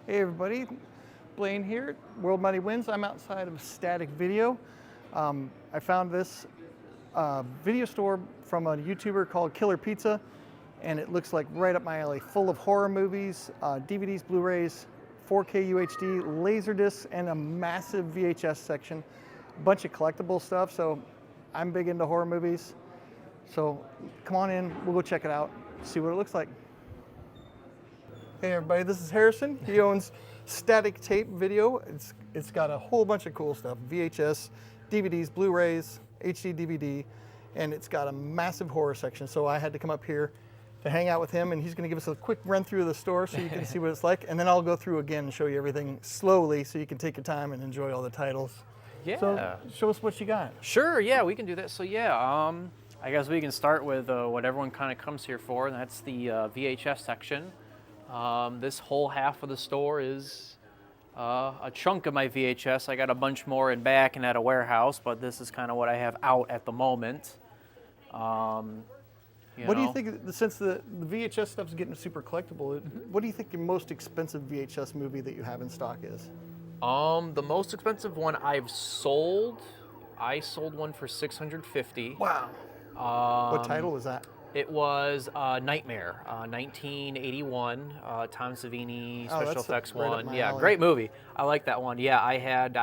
Hey everybody, Blaine here, World Money Wins. I'm outside of Static Video. I found this video store from a YouTuber called Killer Pizza, and it looks like right up my alley, full of horror movies, DVDs, Blu-rays, 4K UHD, Laserdisc, and a massive VHS section. A bunch of collectible stuff, so I'm big into horror movies. So come on in, we'll go check it out, see what it looks like. Hey everybody, this is Harrison. He owns Static Tape Video. It's got a whole bunch of cool stuff, VHS, DVDs, Blu-rays, HD DVD, and it's got a massive horror section. So I had to come up here to hang out with him, and he's gonna give us a quick run through of the store so you can see what it's like, and then I'll go through again and show you everything slowly so you can take your time and enjoy all the titles. Yeah. So show us what you got. Sure, yeah, we can do that. So yeah, I guess we can start with what everyone kind of comes here for, and that's the VHS section. This whole half of the store is a chunk of my VHS. I got a bunch more in back and at a warehouse, but this is kind of what I have out at the moment. What do you think, since the VHS stuff's getting super collectible, what do you think your most expensive VHS movie that you have in stock is? The most expensive one I've sold, I sold one for $650. Wow. What title was that? It was Nightmare, 1981, Tom Savini special effecks right one. up my Yeah, alley. great movie. I like that one. Yeah, I had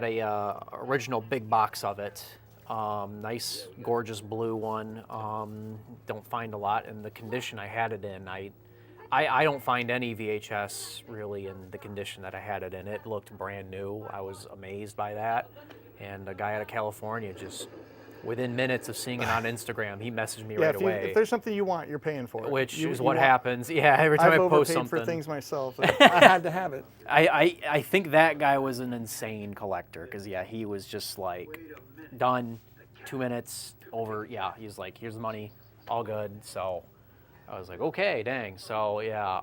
a original big box of it. Nice, gorgeous blue one. Don't find a lot in the condition I had it in. I don't find any VHS really in the condition that I had it in. It looked brand new. I was amazed by that. And a guy out of California just, within minutes of seeing it on Instagram, he messaged me right away. If there's something you want, you're paying for it. Which is what happens. Yeah, every time I post something. I've overpaid for things myself. I had to have it. I think that guy was an insane collector because, yeah, he was just like, done, 2 minutes, over. Yeah, he's like, here's the money, all good. So I was like, okay, dang. So, yeah,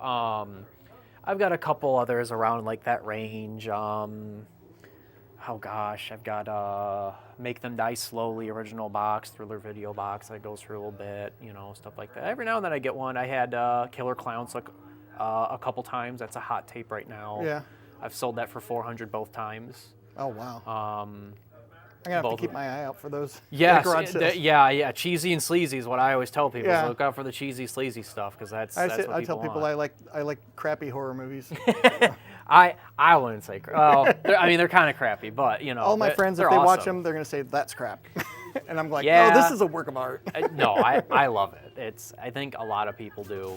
I've got a couple others around like that range. Oh gosh, I've got Make Them Die Slowly original box, Thriller video box that goes through a little bit, you know, stuff like that. Every now and then I get one. I had Killer Clowns like a couple times. That's a hot tape right now. Yeah. I've sold that for $400 both times. Oh wow. I'm gonna have to keep my eye out for those. Yes, garage sales. yeah. Cheesy and sleazy is what I always tell people. Yeah. So look out for the cheesy, sleazy stuff because that's what I tell people want. I like crappy horror movies. I wouldn't say well, I mean they're kind of crappy, but you know. All my friends, if they watch them, they're gonna say that's crap, and I'm like, yeah, no, this is a work of art. No, I love it. I think a lot of people do,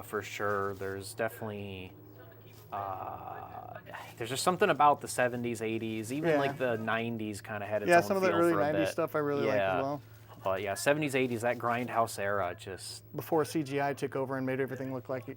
for sure. There's definitely there's just something about the 70s, 80s, even like the 90s kind of had its own some of the feel early for a 90s bit. stuff I really like as well. But yeah, 70s, 80s, that grindhouse era just before CGI took over and made everything look like it.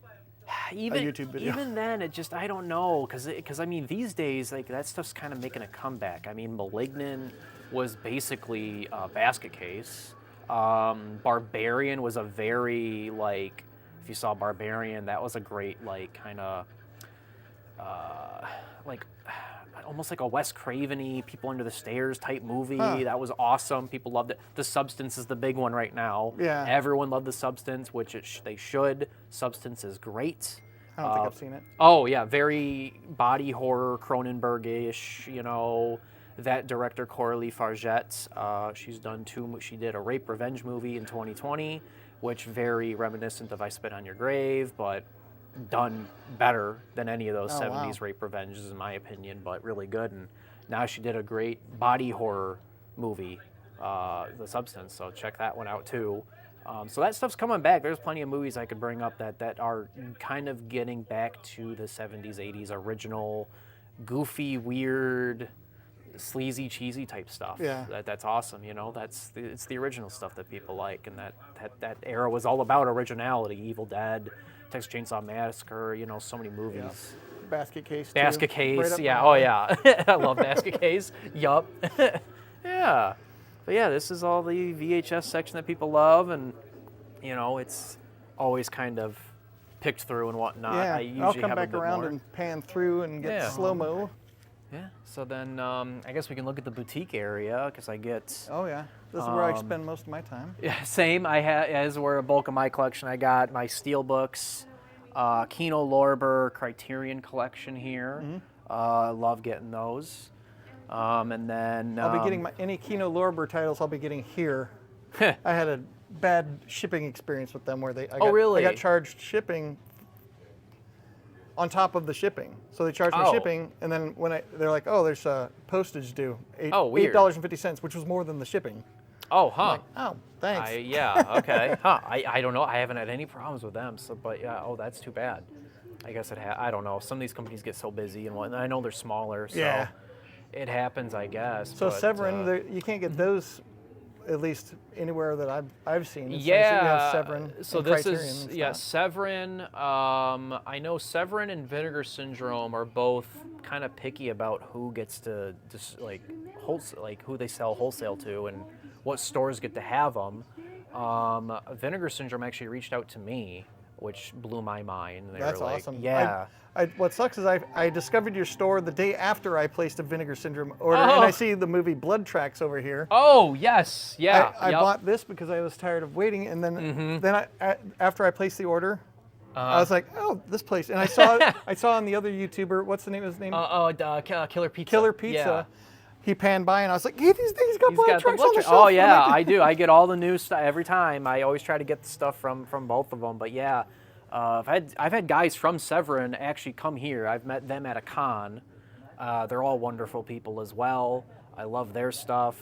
Even, a YouTube video. Even then, it just, I don't know, because I mean, these days, like, that stuff's kind of making a comeback. I mean, Malignant was basically a basket case. Barbarian was a very, like, if you saw Barbarian, that was a great, like, kind of, like, almost like a Wes Craven-y, People Under the Stairs type movie. That was awesome. People loved it. The Substance is the big one right now. Yeah. Everyone loved The Substance, which they should. Substance is great. I don't think I've seen it. Oh, yeah. Very body horror, Cronenberg-ish, you know. That director, Coralie Fargette, she did a rape revenge movie in 2020, which very reminiscent of I Spit on Your Grave, but done better than any of those 70s rape revenges in my opinion, but really good. And now she did a great body horror movie, The Substance, so check that one out too. So that stuff's coming back. There's plenty of movies I could bring up that are kind of getting back to the 70s, 80s original, goofy, weird, sleazy, cheesy type stuff. Yeah. That's awesome, you know. It's the original stuff that people like, and that era was all about originality. Evil Dead, Texas Chainsaw Massacre, you know, so many movies. Yeah. Basket Case. Basket too. Case, Right yeah. Oh yeah, I love Basket Case. Yup. Yeah. But yeah, this is all the VHS section that people love, and you know, it's always kind of picked through and whatnot. Yeah, I usually I'll come have back a bit around more. and pan through and get slow-mo. Yeah, so then I guess we can look at the boutique area because I get. Oh yeah, this is where I spend most of my time. Yeah, same. As where a bulk of my collection. I got my steel books, Kino Lorber Criterion Collection here. I love getting those. And then I'll be getting any Kino Lorber titles I'll be getting here. I had a bad shipping experience with them where really? I got charged shipping on top of the shipping. So they charged me shipping, and then when they're like, oh, there's postage due, weird. $8.50, which was more than the shipping. Oh, huh. I'm like, oh, thanks. Yeah, okay. Huh. I don't know. I haven't had any problems with them. So, but yeah, that's too bad. I guess I don't know. Some of these companies get so busy and whatnot. I know they're smaller, so Yeah. it happens, I guess. So but, Severin, you can't get those at least anywhere that I've seen. Yeah. So you have Severin So and this Criterion is and stuff. Severin. I know Severin and Vinegar Syndrome are both kind of picky about who gets to just like who they sell wholesale to and what stores get to have them. Vinegar Syndrome actually reached out to me, which blew my mind. They That's were like, awesome. Yeah. What sucks is I discovered your store the day after I placed a Vinegar Syndrome order, and I see the movie Blood Tracks over here. Oh, yes. Yeah. I bought this because I was tired of waiting, and then after I placed the order, I was like, oh, this place. And I saw on the other YouTuber, what's the name of his name? Killer Pizza. Killer Pizza. Yeah. He panned by, and I was like, hey, these things got Blood Tracks on the shelf. Oh, yeah, I do. I get all the new stuff every time. I always try to get the stuff from both of them. But yeah, I've had guys from Severin actually come here. I've met them at a con. They're all wonderful people as well. I love their stuff.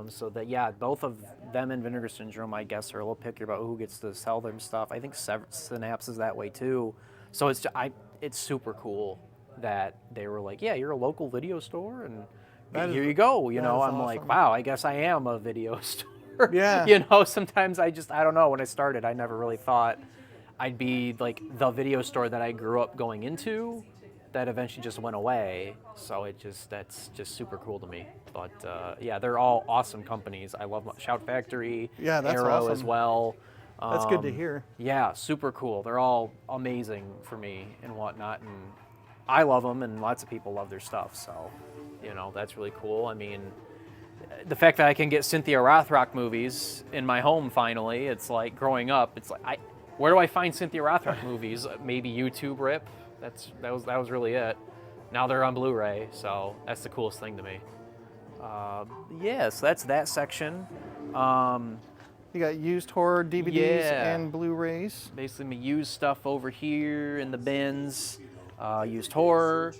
So that, yeah, both of them and Vinegar Syndrome, I guess, are a little picky about who gets to sell them stuff. I think Synapse is that way too. So it's super cool that they were like, yeah, you're a local video store, and here you go. You know, I'm awesome. like, wow, I guess I am a video store. Yeah. You know, sometimes I don't know. When I started, I never really thought I'd be like the video store that I grew up going into that eventually just went away. So that's just super cool to me. But yeah, they're all awesome companies. I love Shout Factory, Yeah, that's Arrow awesome. as well. That's good to hear. Yeah, super cool. They're all amazing for me and whatnot, and I love them, and lots of people love their stuff. So, you know, that's really cool. I mean, the fact that I can get Cynthia Rothrock movies in my home finally, it's like growing up, it's like, where do I find Cynthia Rothrock movies? Maybe YouTube rip. That was really it. Now they're on Blu-ray, so that's the coolest thing to me. Yeah, so that's that section. You got used horror DVDs Yeah. and Blu-rays. Basically, my used stuff over here in the bins. Used horror,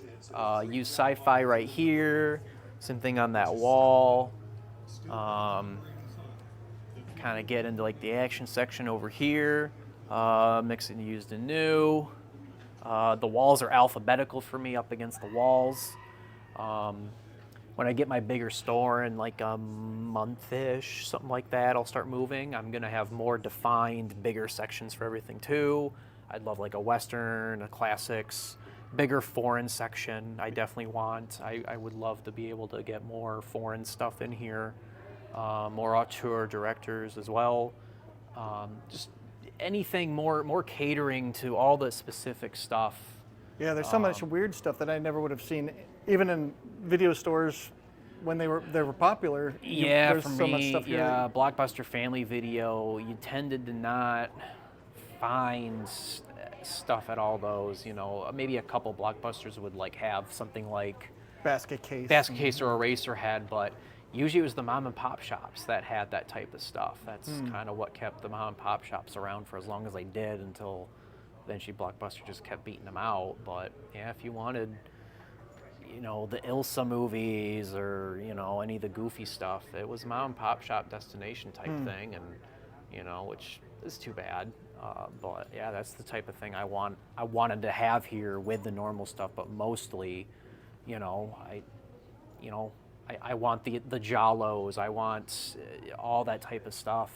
used sci-fi right here. Same thing on that wall. Kind of get into like the action section over here. Mixing used and new. The walls are alphabetical for me up against the walls. When I get my bigger store in like a month-ish, something like that, I'll start moving. I'm gonna have more defined, bigger sections for everything too. I'd love like a Western, a classics, bigger foreign section. I definitely want. I would love to be able to get more foreign stuff in here, more auteur directors as well. Just anything more catering to all the specific stuff. Yeah, there's so much weird stuff that I never would have seen, even in video stores when they were popular. Yeah, there's for so me, much stuff here. yeah, Blockbuster Family Video, you tended to not find stuff at all those. You know, maybe a couple Blockbusters would like have something like Basket case. or Eraserhead, but usually it was the mom and pop shops that had that type of stuff. That's kind of what kept the mom and pop shops around for as long as they did, until eventually Blockbuster just kept beating them out. But yeah, if you wanted, you know, the Ilsa movies or, you know, any of the goofy stuff, it was a mom and pop shop destination type thing, and, you know, which is too bad. But yeah, that's the type of thing I wanted to have here with the normal stuff, but mostly, you know, I want the Giallos, I want all that type of stuff,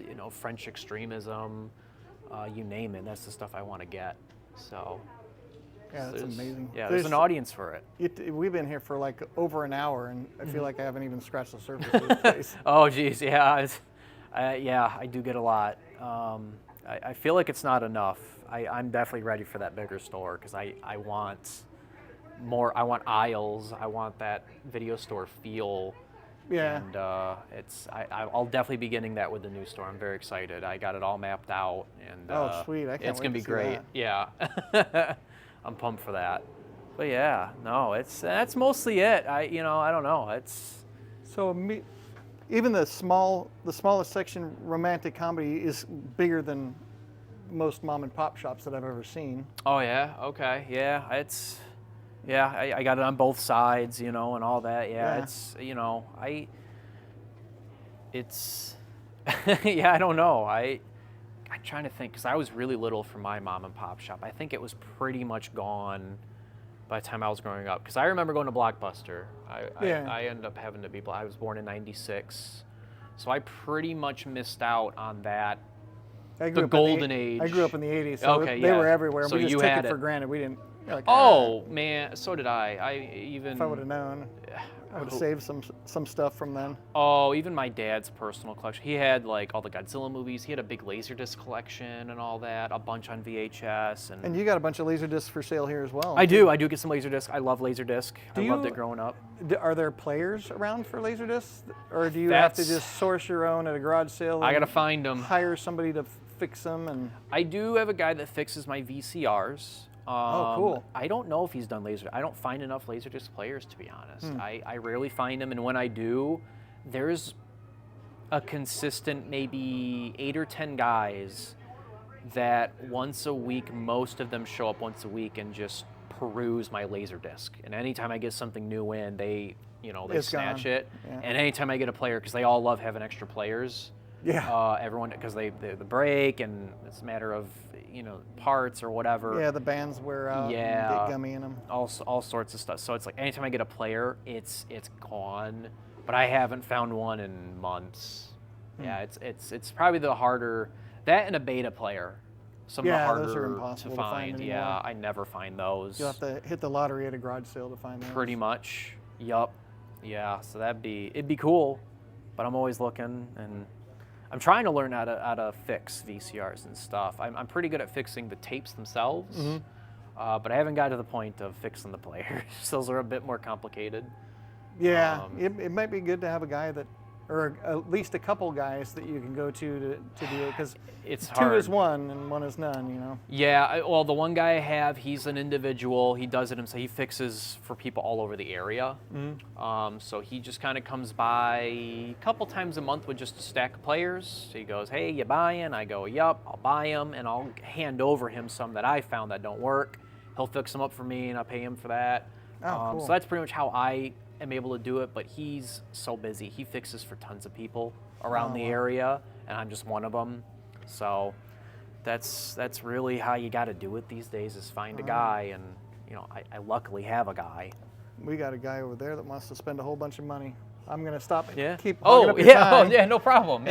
you know, French extremism, you name it, that's the stuff I want to get. So Yeah, that's amazing. Yeah, there's an audience for it. We've been here for like over an hour, and I feel like I haven't even scratched the surface of this place. Oh, geez, yeah. Yeah, I do get a lot. I feel like it's not enough. I'm definitely ready for that bigger store, because I want more. I want aisles. I want that video store feel. Yeah. And I'll definitely be getting that with the new store. I'm very excited. I got it all mapped out, and Oh, sweet. I can't it's wait gonna to be see great. that. Yeah, I'm pumped for that. But yeah, no, that's mostly it. I don't know. It's So even the smallest section, romantic comedy, is bigger than most mom and pop shops that I've ever seen. oh yeah, okay, yeah, I got it on both sides, and all that. Yeah, Yeah. it's it's yeah, I don't know. I'm trying to think because I was really little for my mom and pop shop. I think it was pretty much gone by the time I was growing up. Because I remember going to Blockbuster. I ended up having to be. I was born in '96, so I pretty much missed out on that. The golden age. I grew up in the '80s, so Okay, they yeah. were everywhere. So we just you took had it for it. granted. We didn't. Like, Oh man, so did I. if I would have known, I would have saved some stuff from then. Oh, even my dad's personal collection. He had like all the Godzilla movies. He had a big Laserdisc collection and all that, a bunch on VHS. And you got a bunch of Laserdiscs for sale here as well. I do get some Laserdisc. I love Laserdisc. I loved you- it growing up. Are there players around for Laserdiscs, or do you have to That's- just source your own at a garage sale? I and gotta find them. hire somebody to fix them, and I do have a guy that fixes my VCRs. Oh, cool. I don't know if he's done laser. I don't find enough Laserdisc players, to be honest. I rarely find them, and when I do, there's a consistent maybe 8 or 10 guys that once a week, most of them show up once a week and just peruse my Laserdisc. And anytime I get something new in, they It's snatch gone. it. Yeah. And anytime I get a player, because they all love having extra players. yeah, Everyone, because they break, and it's a matter of parts or whatever. yeah, the bands wear out, and Yeah. get gummy in them. All sorts of stuff. So it's like anytime I get a player, it's gone. But I haven't found one in months. Yeah, it's probably the harder, that and a beta player. Some of the Yeah, harder those are impossible to find Yeah, anymore. I never find those. You'll have to hit the lottery at a garage sale to find those. Pretty much. Yup. Yeah. So it'd be cool, but I'm always looking, and I'm trying to learn how to fix VCRs and stuff. I'm pretty good at fixing the tapes themselves, but I haven't got to the point of fixing the players. Those are a bit more complicated. Yeah, it might be good to have a guy that, or at least a couple guys that you can go to do it, because It's two hard. is one and one is none. Yeah, well, the one guy I have, he's an individual. He does it himself. He fixes for people all over the area. So he just kind of comes by a couple times a month with just a stack of players. So he goes, "Hey, you buying?" I go, "Yup, I'll buy them," and I'll hand over him some that I found that don't work. He'll fix them up for me, and I'll pay him for that. Oh, cool. So that's pretty much how I am able to do it. But he's so busy. He fixes for tons of people around the area, and I'm just one of them. So that's really how you got to do it these days, is find a guy, and I luckily have a guy. We got a guy over there that wants to spend a whole bunch of money. I'm gonna stop. Yeah. Keep hogging up your time. yeah, no problem.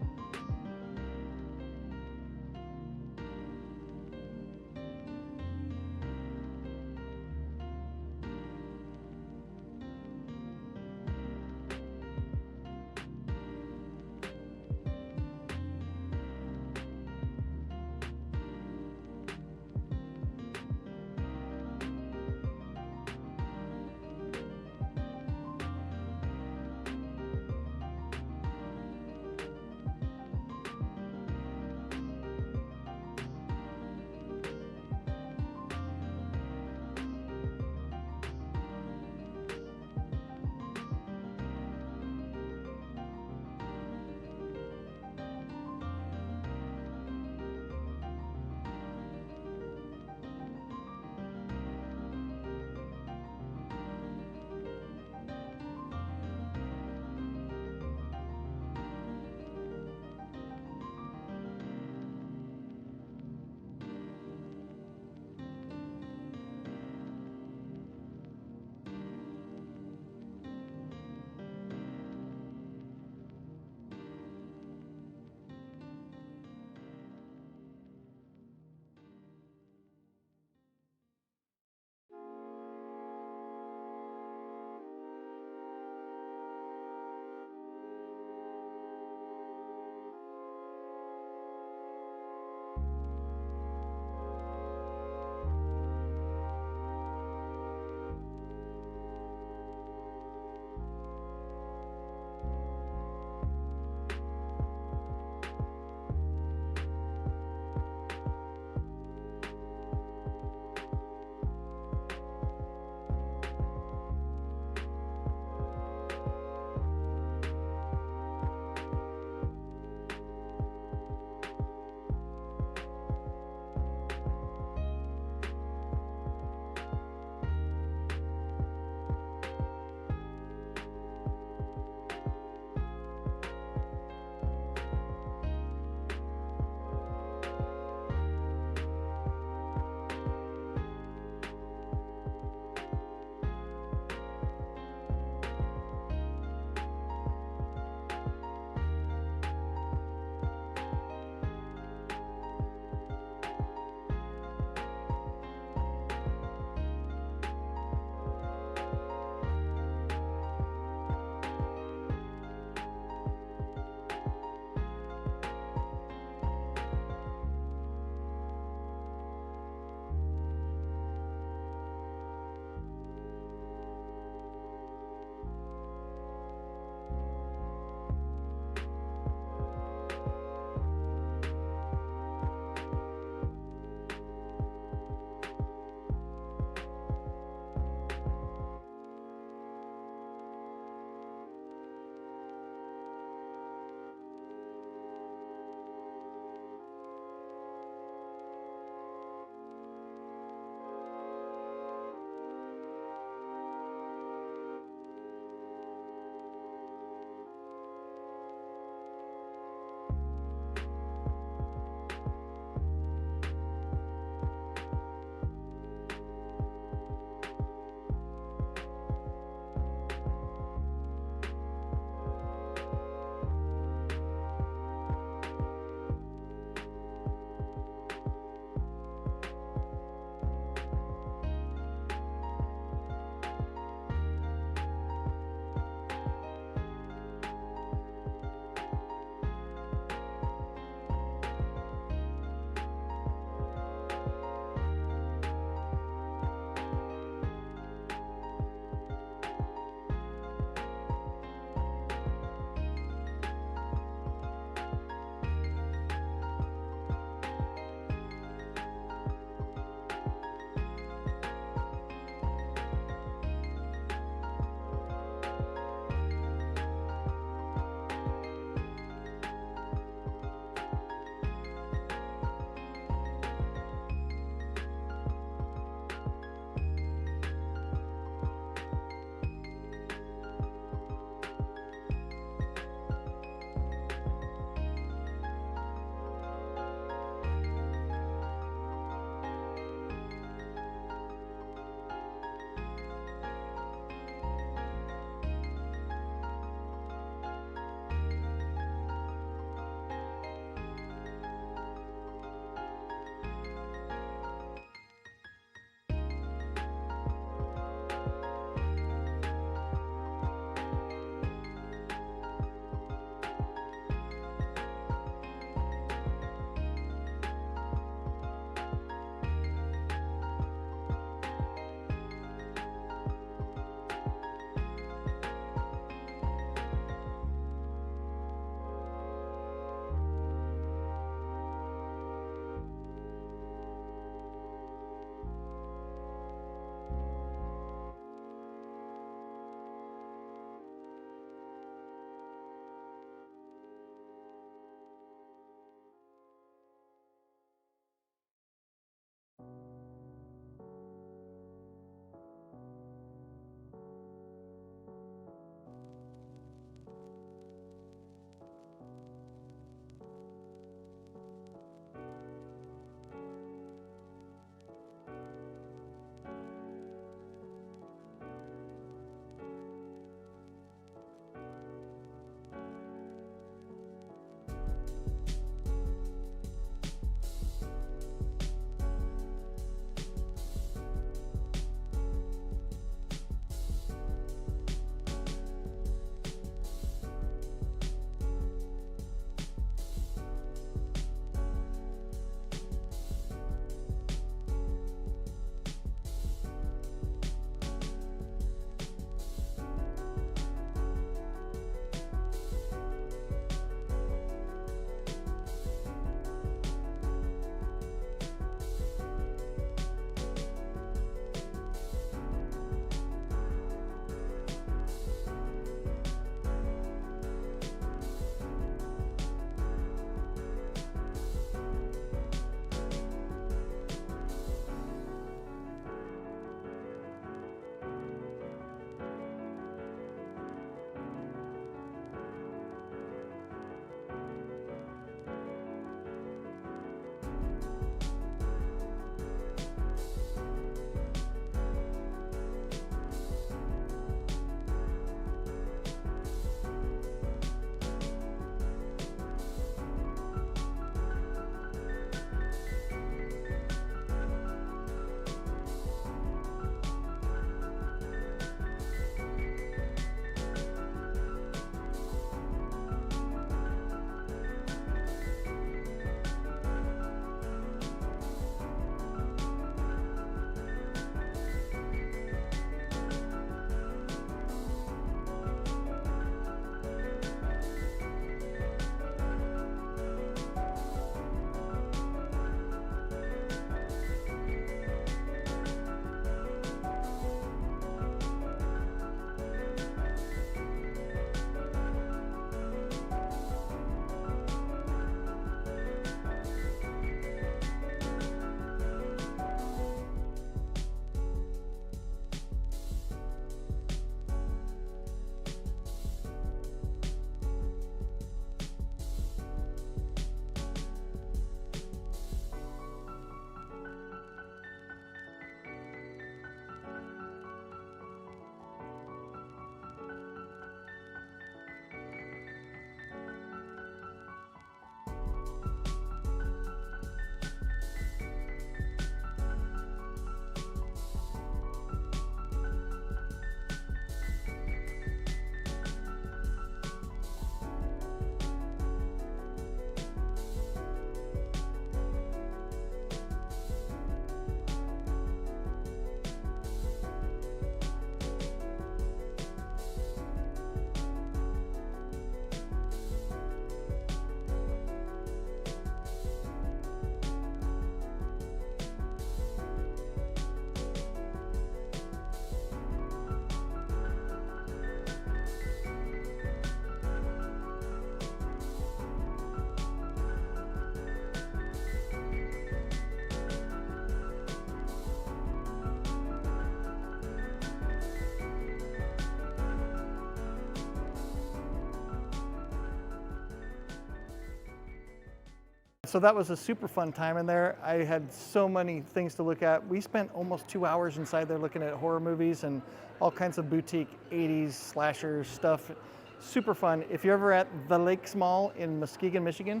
So that was a super fun time in there. I had so many things to look at. We spent almost 2 hours inside there looking at horror movies and all kinds of boutique 80s slasher stuff. Super fun. If you're ever at the Lakes Mall in Muskegon, Michigan,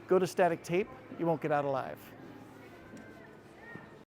go to Static Tape. You won't get out alive.